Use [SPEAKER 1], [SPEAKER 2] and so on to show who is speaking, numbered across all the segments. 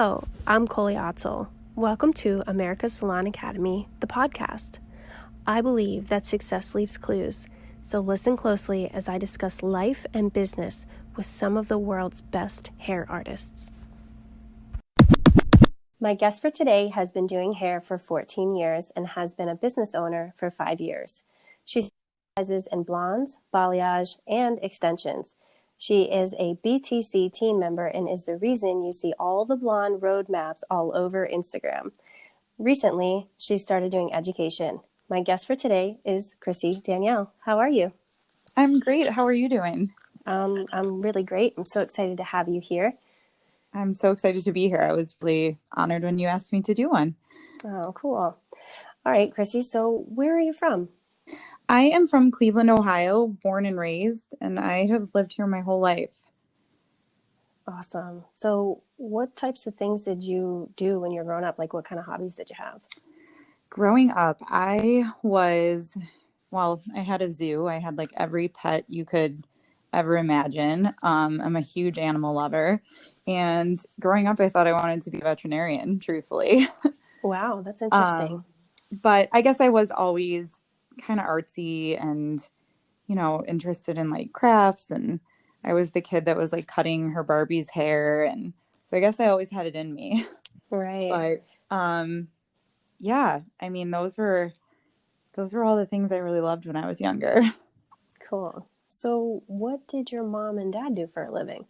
[SPEAKER 1] Hello, I'm Colie Otzel. Welcome to America's Salon Academy, the podcast. I believe that success leaves clues, so listen closely as I discuss life and business with some of the world's best hair artists. My guest for today has been doing hair for 14 years and has been a business owner for 5 years. She specializes in blondes, balayage, and extensions. She is a BTC team member and is the reason you see all the blonde roadmaps all over Instagram. Recently, she started doing education. My guest for today is CHRISSY DANIELLE. How are you?
[SPEAKER 2] I'm great. How are you doing?
[SPEAKER 1] I'm really great. I'm so excited to have you here.
[SPEAKER 2] I'm so excited to be here. I was really honored when you asked me to do one.
[SPEAKER 1] Oh, cool. All right, CHRISSY, so where are you from?
[SPEAKER 2] I am from Cleveland, Ohio, born and raised, and I have lived here my whole life.
[SPEAKER 1] Awesome. So what types of things did you do when you were growing up? Like what kind of hobbies did you have?
[SPEAKER 2] Growing up, I had a zoo. I had like every pet you could ever imagine. I'm a huge animal lover. And growing up, I thought I wanted to be a veterinarian, truthfully.
[SPEAKER 1] Wow, that's interesting.
[SPEAKER 2] But I guess I was always kind of artsy and, interested in like crafts. And I was the kid that was like cutting her Barbie's hair. And so I guess I always had it in me.
[SPEAKER 1] Right.
[SPEAKER 2] But yeah, I mean, those were all the things I really loved when I was younger.
[SPEAKER 1] Cool. So what did your mom and dad do for a living?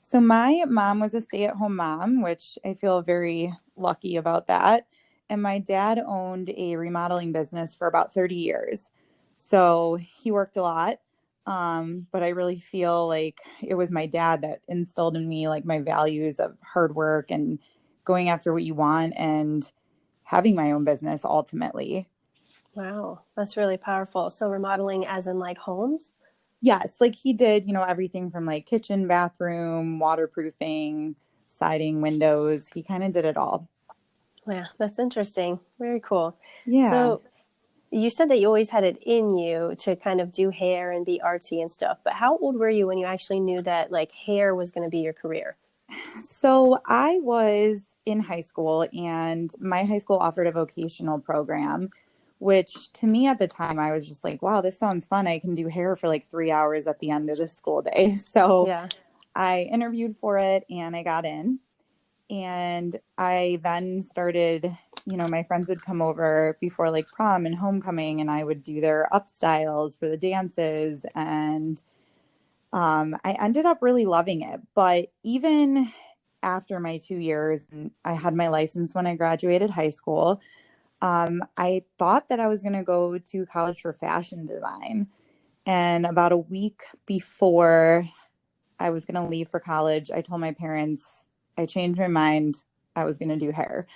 [SPEAKER 2] So my mom was a stay-at-home mom, which I feel very lucky about that. And my dad owned a remodeling business for about 30 years. So he worked a lot. But I really feel like it was my dad that instilled in me like my values of hard work and going after what you want and having my own business ultimately.
[SPEAKER 1] Wow, that's really powerful. So remodeling as in like homes?
[SPEAKER 2] Yes, like he did, everything from like kitchen, bathroom, waterproofing, siding, windows. He kind of did it all.
[SPEAKER 1] Yeah, that's interesting. Very cool.
[SPEAKER 2] Yeah.
[SPEAKER 1] So you said that you always had it in you to kind of do hair and be artsy and stuff, but how old were you when you actually knew that like hair was going to be your career?
[SPEAKER 2] So I was in high school and my high school offered a vocational program, which to me at the time, I was just like, wow, this sounds fun. I can do hair for like 3 hours at the end of the school day. So
[SPEAKER 1] Yeah.
[SPEAKER 2] I interviewed for it and I got in. And I then started, my friends would come over before like prom and homecoming, and I would do their up styles for the dances. And I ended up really loving it. But even after my 2 years, and I had my license when I graduated high school, I thought that I was going to go to college for fashion design. And about a week before I was going to leave for college, I told my parents I changed my mind. I was going to do hair.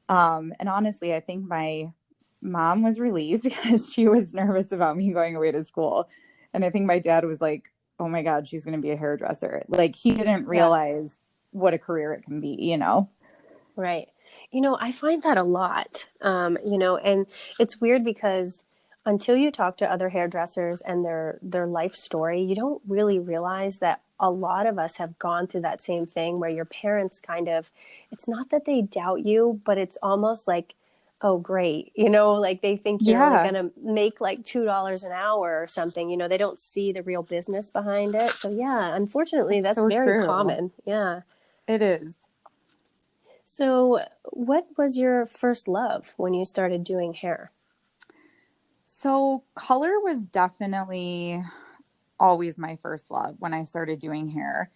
[SPEAKER 2] And honestly, I think my mom was relieved because she was nervous about me going away to school. And I think my dad was like, oh my God, she's going to be a hairdresser. Like he didn't
[SPEAKER 1] Yeah.
[SPEAKER 2] realize what a career it can be.
[SPEAKER 1] Right. I find that a lot, and it's weird because until you talk to other hairdressers and their life story, you don't really realize that a lot of us have gone through that same thing where your parents kind of, it's not that they doubt you, but it's almost like, oh, great. Like they think you're only
[SPEAKER 2] Yeah,
[SPEAKER 1] going to make like $2 an hour or something. They don't see the real business behind it. So yeah, unfortunately,
[SPEAKER 2] that's
[SPEAKER 1] that's
[SPEAKER 2] so
[SPEAKER 1] very
[SPEAKER 2] true.
[SPEAKER 1] common. Yeah.
[SPEAKER 2] It is.
[SPEAKER 1] So, what was your first love when you started doing hair?
[SPEAKER 2] So color was definitely always my first love when I started doing hair.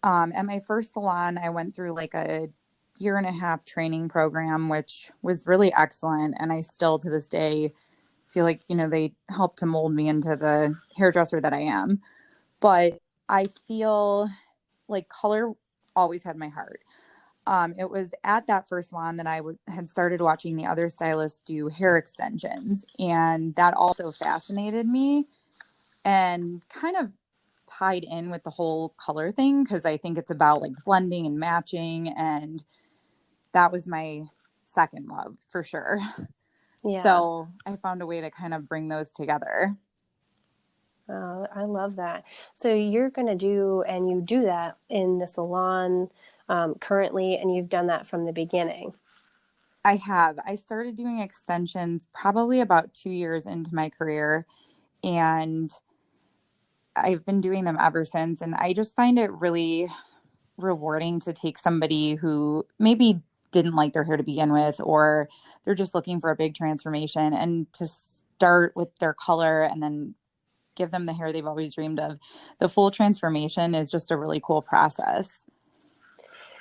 [SPEAKER 2] At my first salon, I went through like a year and a half training program, which was really excellent. And I still to this day feel like, they helped to mold me into the hairdresser that I am. But I feel like color always had my heart. It was at that first salon that had started watching the other stylists do hair extensions. And that also fascinated me and kind of tied in with the whole color thing because I think it's about like blending and matching. And that was my second love for sure.
[SPEAKER 1] Yeah.
[SPEAKER 2] So I found a way to kind of bring those together.
[SPEAKER 1] I love that. So you're going to do, and you do that in the salon currently, and you've done that from the beginning.
[SPEAKER 2] I have. I started doing extensions probably about 2 years into my career, and I've been doing them ever since. And I just find it really rewarding to take somebody who maybe didn't like their hair to begin with, or they're just looking for a big transformation, and to start with their color and then give them the hair they've always dreamed of. The full transformation is just a really cool process.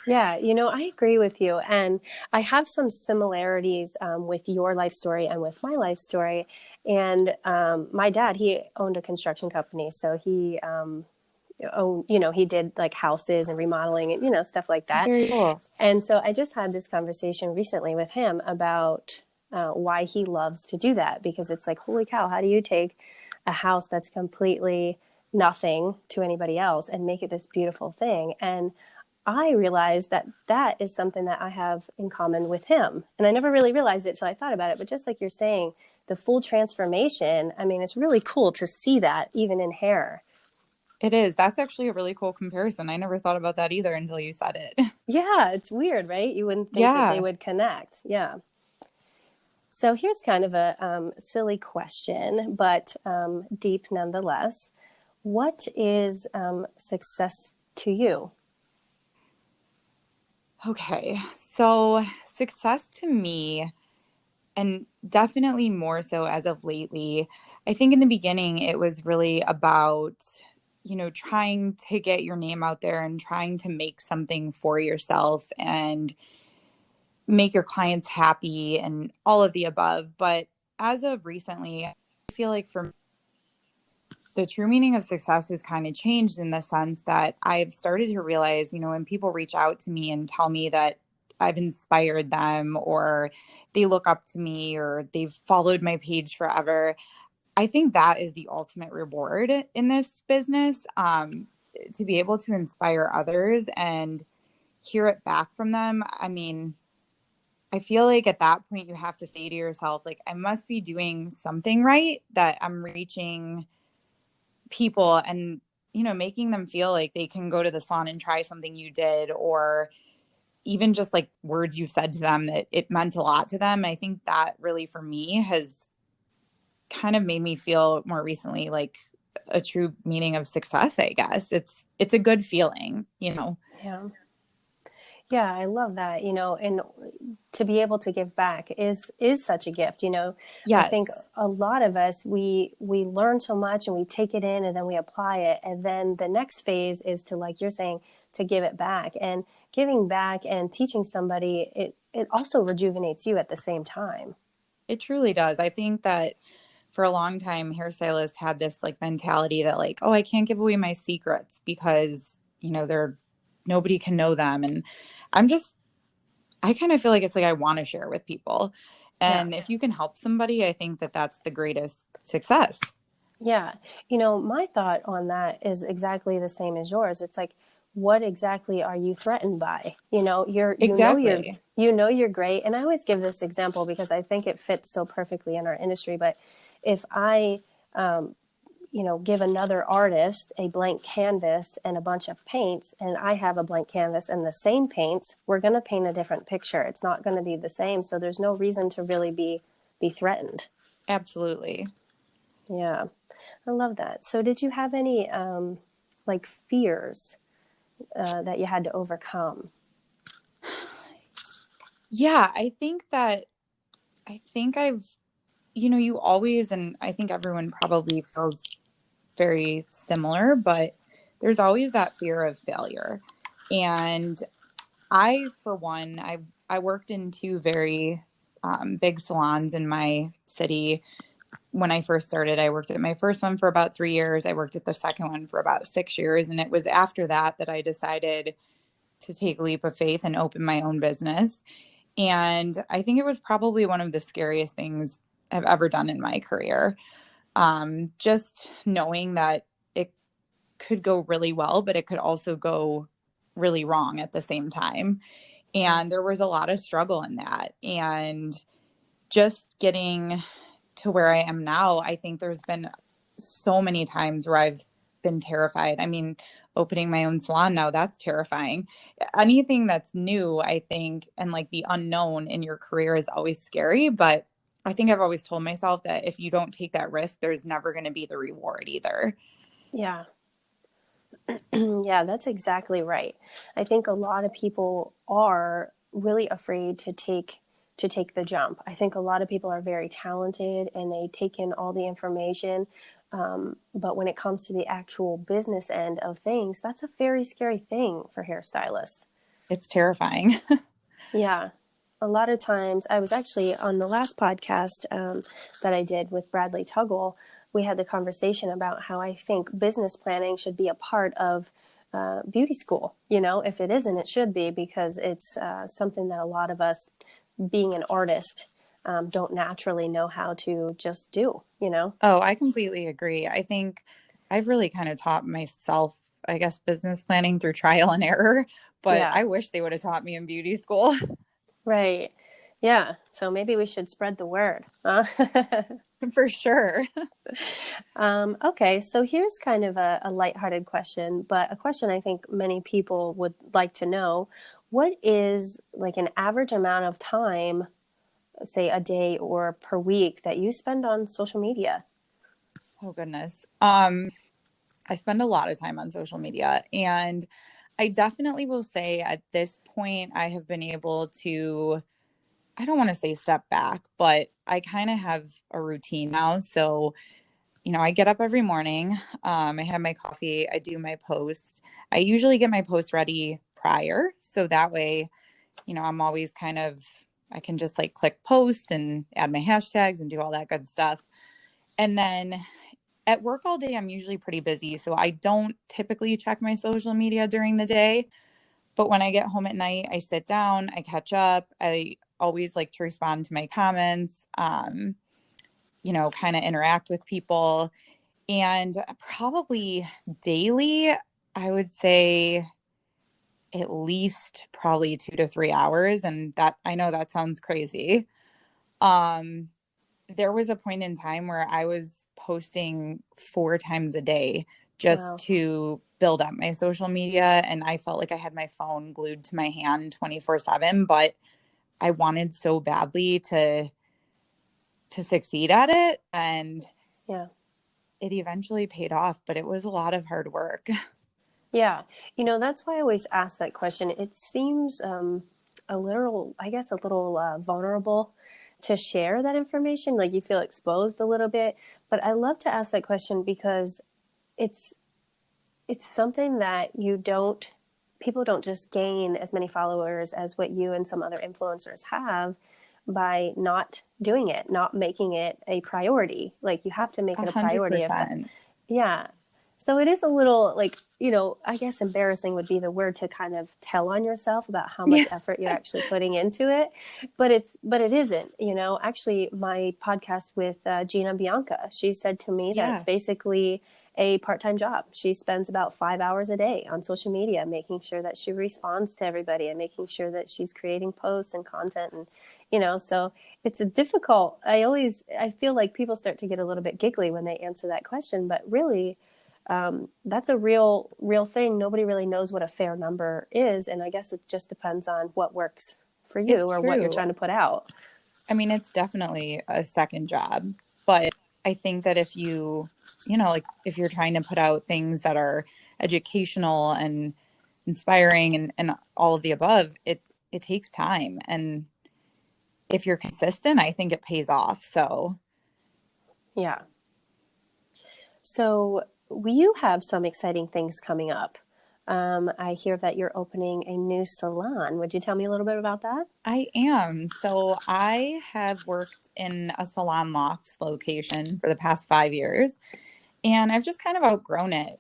[SPEAKER 1] Yeah, I agree with you. And I have some similarities with your life story and with my life story. And my dad, he owned a construction company. So he he did like houses and remodeling and, stuff like that.
[SPEAKER 2] Very cool.
[SPEAKER 1] And so I just had this conversation recently with him about why he loves to do that, because it's like, holy cow, how do you take a house that's completely nothing to anybody else and make it this beautiful thing? And I realized that that is something that I have in common with him. And I never really realized it till I thought about it. But just like you're saying, the full transformation, I mean, it's really cool to see that even in hair.
[SPEAKER 2] It is. That's actually a really cool comparison. I never thought about that either until you said it.
[SPEAKER 1] Yeah, it's weird, right? You wouldn't think that they
[SPEAKER 2] Yeah.
[SPEAKER 1] would connect. Yeah. So here's kind of a silly question, but deep nonetheless. What is success to you?
[SPEAKER 2] Okay. So success to me, and definitely more so as of lately, I think in the beginning it was really about, trying to get your name out there and trying to make something for yourself and make your clients happy and all of the above. But as of recently, I feel like for the true meaning of success has kind of changed in the sense that I've started to realize, when people reach out to me and tell me that I've inspired them, or they look up to me, or they've followed my page forever, I think that is the ultimate reward in this business, to be able to inspire others and hear it back from them. I mean, I feel like at that point you have to say to yourself, like, I must be doing something right, that I'm reaching people and, making them feel like they can go to the salon and try something you did, or even just like words you've said to them that it meant a lot to them. I think that really for me has kind of made me feel more recently like a true meaning of success, I guess. It's a good feeling.
[SPEAKER 1] Yeah. Yeah, I love that, and to be able to give back is such a gift, I think
[SPEAKER 2] Yes.
[SPEAKER 1] a lot of us, we learn so much and we take it in and then we apply it. And then the next phase is to, like you're saying, to give it back. And giving back and teaching somebody, it also rejuvenates you at the same time.
[SPEAKER 2] It truly does. I think that for a long time, hairstylists had this like mentality that like, oh, I can't give away my secrets because, they're nobody can know them. And I'm just, I kind of feel like it's like I want to share with people.
[SPEAKER 1] Yeah.
[SPEAKER 2] And if you can help somebody, I think that that's the greatest success.
[SPEAKER 1] Yeah. My thought on that is exactly the same as yours. It's like, what exactly are you threatened by?
[SPEAKER 2] Exactly.
[SPEAKER 1] You're great. And I always give this example because I think it fits so perfectly in our industry. But if I, give another artist a blank canvas and a bunch of paints, and I have a blank canvas and the same paints, we're going to paint a different picture. It's not going to be the same. So there's no reason to really be threatened.
[SPEAKER 2] Absolutely.
[SPEAKER 1] Yeah. I love that. So did you have any like fears that you had to overcome?
[SPEAKER 2] Yeah, I think I've, you always, and I think everyone probably feels very similar, but there's always that fear of failure. And for one, I worked in two very big salons in my city. When I first started, I worked at my first one for about 3 years. I worked at the second one for about 6 years. And it was after that I decided to take a leap of faith and open my own business. And I think it was probably one of the scariest things I've ever done in my career. Just knowing that it could go really well, but it could also go really wrong at the same time. And there was a lot of struggle in that. And just getting to where I am now, I think there's been so many times where I've been terrified. I mean, opening my own salon now, that's terrifying. Anything that's new, I think, and like the unknown in your career is always scary. But I think I've always told myself that if you don't take that risk, there's never going to be the reward either.
[SPEAKER 1] Yeah. Yeah, that's exactly right. I think a lot of people are really afraid to take the jump. I think a lot of people are very talented and they take in all the information. But when it comes to the actual business end of things, that's a very scary thing for hairstylists.
[SPEAKER 2] It's terrifying.
[SPEAKER 1] Yeah. A lot of times, I was actually on the last podcast that I did with Bradley Tuggle. We had the conversation about how I think business planning should be a part of beauty school. You know, if it isn't, it should be, because it's something that a lot of us, being an artist, don't naturally know how to just do, you know?
[SPEAKER 2] Oh, I completely agree. I think I've really kind of taught myself, I guess, business planning through trial and error, but
[SPEAKER 1] Yeah,
[SPEAKER 2] I wish they would have taught me in beauty school.
[SPEAKER 1] right. Yeah, so maybe we should spread the word. Huh?
[SPEAKER 2] For sure.
[SPEAKER 1] Okay, so here's kind of a lighthearted question, but a question I think many people would like to know. What is like an average amount of time, say a day or per week, that you spend on social media?
[SPEAKER 2] Oh goodness. I spend a lot of time on social media, and I definitely will say at this point I have been able to, I don't want to say step back, but I kind of have a routine now. So, I get up every morning. I have my coffee, I do my post. I usually get my post ready prior. So that way, I'm always I can just like click post and add my hashtags and do all that good stuff. And then at work all day, I'm usually pretty busy. So I don't typically check my social media during the day. But when I get home at night, I sit down, I catch up. I always like to respond to my comments, kind of interact with people. And probably daily, I would say at least probably 2 to 3 hours. And that, I know that sounds crazy. Um, there was a point in time where I was posting 4 times a day just
[SPEAKER 1] Wow.
[SPEAKER 2] to build up my social media. And I felt like I had my phone glued to my hand 24/7, but I wanted so badly to succeed at it. And
[SPEAKER 1] Yeah.
[SPEAKER 2] it eventually paid off, but it was a lot of hard work.
[SPEAKER 1] Yeah. That's why I always ask that question. It seems a little, I guess, a little vulnerable to share that information. Like you feel exposed a little bit. But I love to ask that question because it's it's something that people don't just gain as many followers as what you and some other influencers have by not doing it, not making it a priority. Like you have to make
[SPEAKER 2] A
[SPEAKER 1] it a
[SPEAKER 2] hundred
[SPEAKER 1] priority if that,
[SPEAKER 2] percent.
[SPEAKER 1] yeah. So it is a little like, I guess embarrassing would be the word to kind of tell on yourself about how much
[SPEAKER 2] Yeah.
[SPEAKER 1] effort you're actually putting into it. But it isn't, actually my podcast with Gina Bianca, she said to me that it's
[SPEAKER 2] Yeah.
[SPEAKER 1] basically a part-time job. She spends about 5 hours a day on social media, making sure that she responds to everybody and making sure that she's creating posts and content. And, so it's a difficult, I feel like people start to get a little bit giggly when they answer that question, but really, that's a real thing. Nobody really knows what a fair number is. And I guess it just depends on what works for you
[SPEAKER 2] It's
[SPEAKER 1] or what you're
[SPEAKER 2] true.
[SPEAKER 1] trying to put out.
[SPEAKER 2] I mean, it's definitely a second job, but I think that if like if you're trying to put out things that are educational and inspiring and all of the above, it takes time. And if you're consistent, I think it pays off. So
[SPEAKER 1] Yeah. So you have some exciting things coming up. I hear that you're opening a new salon. Would you tell me a little bit about that?
[SPEAKER 2] I am. So I have worked in a salon lofts location for the past 5 years, and I've just kind of outgrown it.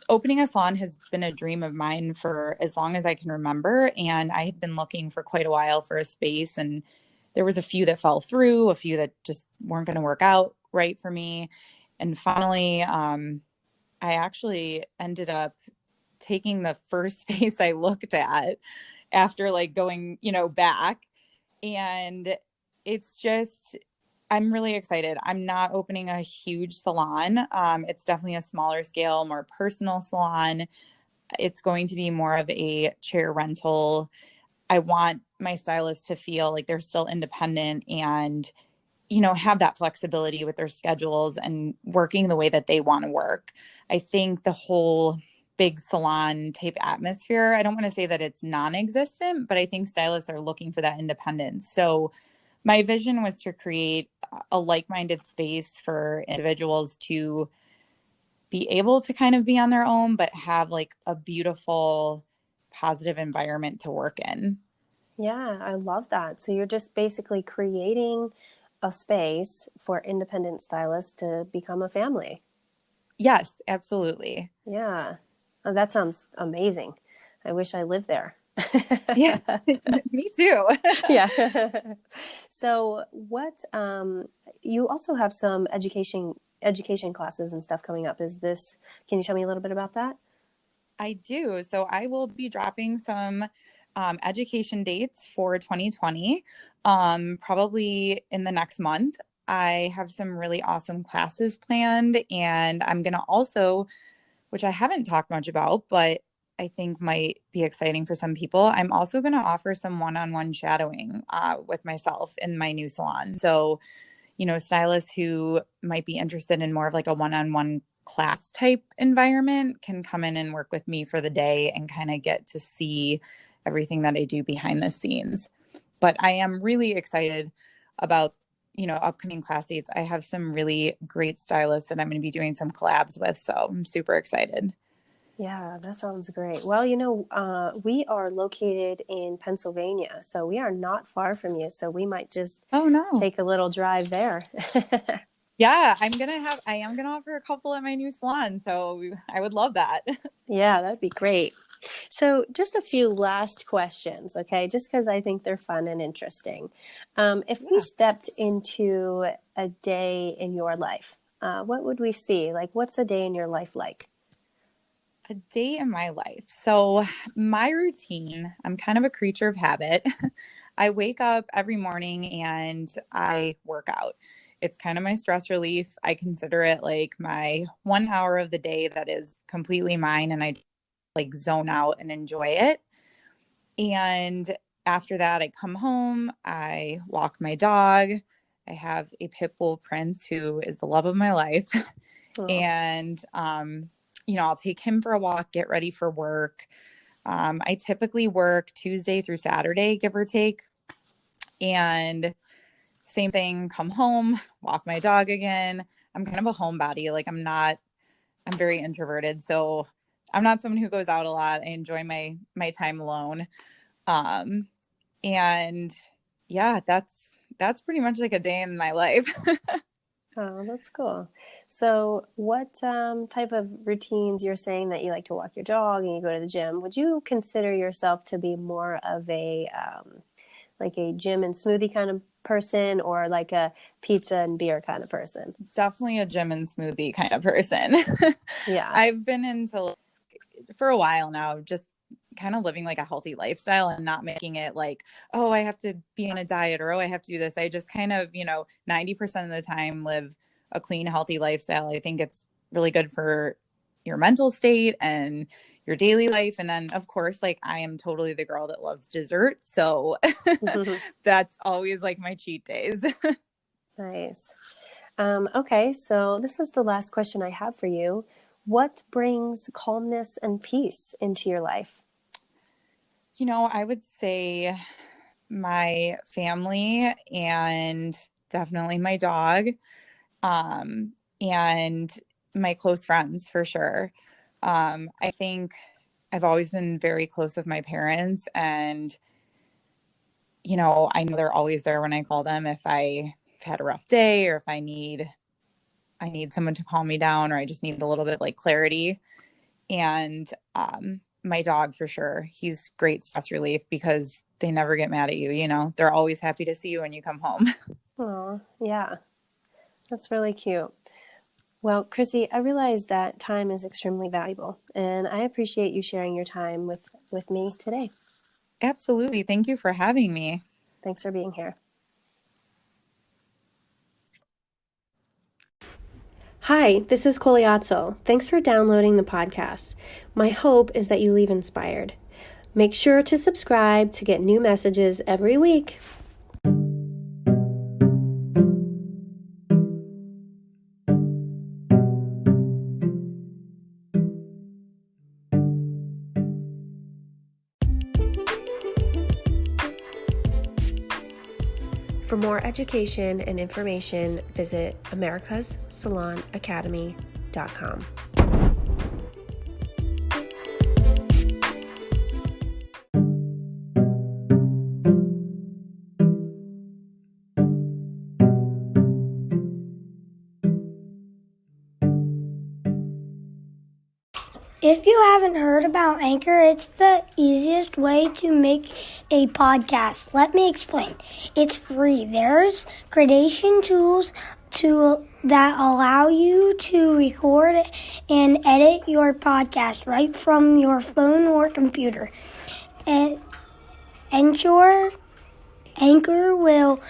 [SPEAKER 2] Opening a salon has been a dream of mine for as long as I can remember. And I had been looking for quite a while for a space. And there was a few that fell through, a few that just weren't going to work out right for me. And finally, I actually ended up taking the first space I looked at after like going, back. And it's just, I'm really excited. I'm not opening a huge salon. It's definitely a smaller scale, more personal salon. It's going to be more of a chair rental. I want my stylists to feel like they're still independent and, have that flexibility with their schedules and working the way that they want to work. I think the whole big salon type atmosphere, I don't want to say that it's non-existent, but I think stylists are looking for that independence. So my vision was to create a like-minded space for individuals to be able to kind of be on their own, but have like a beautiful, positive environment to work in.
[SPEAKER 1] Yeah, I love that. So you're just basically creating a space for independent stylists to become a family.
[SPEAKER 2] Yes, absolutely.
[SPEAKER 1] Yeah. Oh, that sounds amazing. I wish I lived there.
[SPEAKER 2] Yeah, me too.
[SPEAKER 1] Yeah. So you also have some education classes and stuff coming up. Can you tell me a little bit about that?
[SPEAKER 2] I do. So I will be dropping some education dates for 2020, probably in the next month. I have some really awesome classes planned, and I'm going to also, which I haven't talked much about, but I think might be exciting for some people. I'm also going to offer some one-on-one shadowing with myself in my new salon. So, stylists who might be interested in more of like a one-on-one class type environment can come in and work with me for the day and kind of get to see everything that I do behind the scenes. But I am really excited about, upcoming class dates. I have some really great stylists that I'm going to be doing some collabs with. So I'm super excited.
[SPEAKER 1] Yeah, that sounds great. Well, we are located in Pennsylvania, so we are not far from you. So we might just
[SPEAKER 2] Oh no.
[SPEAKER 1] take a little drive there.
[SPEAKER 2] Yeah, I am gonna offer a couple at my new salon. So I would love that.
[SPEAKER 1] Yeah, that'd be great. So, just a few last questions, okay? Just because I think they're fun and interesting. If we
[SPEAKER 2] Yeah.
[SPEAKER 1] stepped into a day in your life, what would we see? Like, what's a day in your life like?
[SPEAKER 2] A day in my life. So, my routine, I'm kind of a creature of habit. I wake up every morning and I work out. It's kind of my stress relief. I consider it like my 1 hour of the day that is completely mine, and I like zone out and enjoy it. And after that, I come home, I walk my dog. I have a pit bull Prince who is the love of my life.
[SPEAKER 1] Oh,
[SPEAKER 2] And, I'll take him for a walk, get ready for work. I typically work Tuesday through Saturday, give or take. And same thing, come home, walk my dog again. I'm kind of a homebody. I'm very introverted. So I'm not someone who goes out a lot. I enjoy my time alone. Um, and yeah, that's pretty much like a day in my life.
[SPEAKER 1] oh, that's cool. So, what type of routines you're saying that you like to walk your dog and you go to the gym? Would you consider yourself to be more of like a gym and smoothie kind of person, or like a pizza and beer kind of person?
[SPEAKER 2] Definitely a gym and smoothie kind of person.
[SPEAKER 1] Yeah.
[SPEAKER 2] I've been into for a while now, just kind of living like a healthy lifestyle and not making it like, oh, I have to be on a diet, or oh, I have to do this. I just kind of, 90% of the time live a clean, healthy lifestyle. I think it's really good for your mental state and your daily life. And then, of course, like I am totally the girl that loves dessert. So that's always like my cheat days.
[SPEAKER 1] Nice. Okay, so this is the last question I have for you. What brings calmness and peace into your life?
[SPEAKER 2] I would say my family and definitely my dog, and my close friends for sure. I think I've always been very close with my parents, and I know they're always there when I call them if I've had a rough day, or if I need someone to calm me down, or I just need a little bit of like clarity. And my dog for sure, he's great stress relief because they never get mad at you. They're always happy to see you when you come home.
[SPEAKER 1] Oh, yeah, that's really cute. Well, Chrissy, I realize that time is extremely valuable, and I appreciate you sharing your time with me today.
[SPEAKER 2] Absolutely. Thank you for having me.
[SPEAKER 1] Thanks for being here. Hi, this is Colie Otzel. Thanks for downloading the podcast. My hope is that you leave inspired. Make sure to subscribe to get new messages every week. For more education and information, visit americassalonacademy.com.
[SPEAKER 3] If you haven't heard about Anchor, it's the easiest way to make a podcast. Let me explain. It's free. There's creation tools that allow you to record and edit your podcast right from your phone or computer. And Anchor will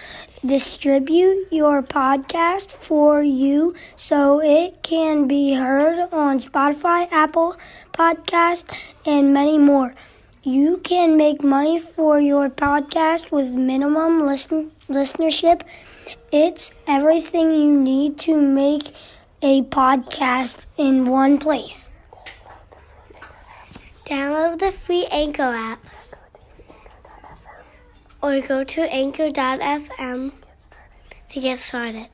[SPEAKER 3] distribute your podcast for you so it can be heard on Spotify, Apple Podcast, and many more. You can make money for your podcast with minimum listenership. It's everything you need to make a podcast in one place.
[SPEAKER 4] Download the free Anchor app or go to anchor.fm to get started.